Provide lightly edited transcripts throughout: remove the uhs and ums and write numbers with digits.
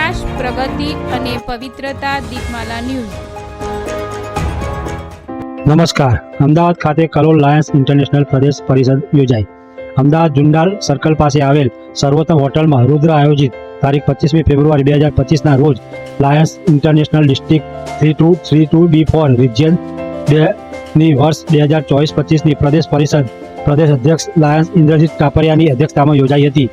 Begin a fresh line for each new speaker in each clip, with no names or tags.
વિકાસ, પ્રગતિ અને પવિત્રતા. દીપમાલા ન્યૂઝ.
નમસ્કાર. અમદાવાદ ખાતે કલોલ લાયન્સ ઇન્ટરનેશનલ પ્રદેશ પરિષદ યોજાઈ. અમદાવાદ જુંડાલ સર્કલ પાસે આવેલ સર્વોત્તમ હોટલમાં રુદ્ર આયોજિત તારીખ 25મી ફેબ્રુઆરી 2025ના રોજ Lions International district 3232D4 region 2ની વર્ષ 2024-25ની પ્રદેશ પરિષદ પ્રદેશ અધ્યક્ષ લાયન્સ ઇન્દ્રજીત કાપડિયાની અધ્યક્ષતામાં યોજાઈ હતી.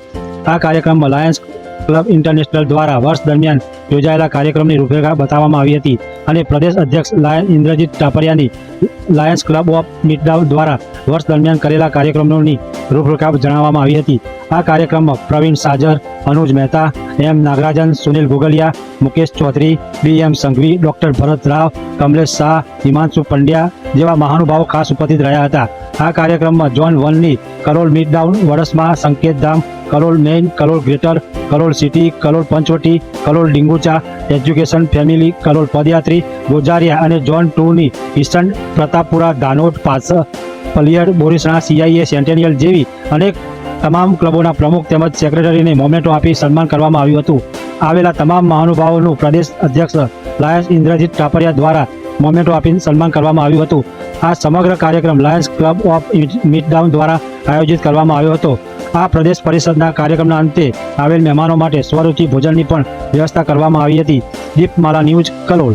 આ કાર્યક્રમમાં લાયન્સ ક્લબ ઇન્ટરનેશનલ દ્વારા વર્ષ દરમિયાન યોજાયેલા કાર્યક્રમની રૂપરેખા બતાવવામાં આવી હતી અને પ્રદેશ અધ્યક્ષ લાયન્સ ઇન્દ્રજીત કાપડિયાની લાયન્સ ક્લબ ઓફ મિડટાઉન દ્વારા વર્ષ દરમિયાન કરેલા કાર્યક્રમોની રૂપરેખા જણાવવામાં આવી હતી. આ કાર્યક્રમમાં Pravin Sajar, Anuj Mehta, M Nagarajan, Sunil Gogaliya, Mukesh Chaudhary, BM Sanghvi, doctor Bharat Rao, Kamlesh Shah, Himanshu Pandya જેવા મહાનુભાવો ખાસ ઉપસ્થિત રહ્યા હતા. આ કાર્યક્રમમાં ઝોન 1ની Kalol Midtown, Vadsama, Sanket Dham, Kalol main, Kalol greater, Kalol city, Kalol Panchvati, Kalol Dingucha, education family, Kalol Padyatri, Gojariya અને ઝોન 2ની ઈસ્ટર્ન, પ્રતાપપુરા, દાનોદ, પાછળ, પલિયડ, બોરીસણા, CIA, સેન્ટેનિયલ જેવી અનેક તમામ ક્લબોના પ્રમુખ તેમજ સેક્રેટરીને મોમેન્ટો આપી સન્માન કરવામાં આવ્યું હતું. આવેલા તમામ મહાનુભાવોનું પ્રદેશ અધ્યક્ષ લાયન્સ ઇન્દ્રજીત કાપડિયા દ્વારા મોમેન્ટો આપીને સન્માન કરવામાં આવ્યું હતું. આ સમગ્ર કાર્યક્રમ લાયન્સ ક્લબ ઓફ મિડટાઉન દ્વારા આયોજિત કરવામાં આવ્યો હતો. આ પ્રદેશ પરિષદના કાર્યક્રમના અંતે આવેલ મહેમાનો માટે સ્વરૂચિ ભોજનની પણ વ્યવસ્થા કરવામાં આવી હતી. દીપમાલા ન્યૂઝ, કલોલ.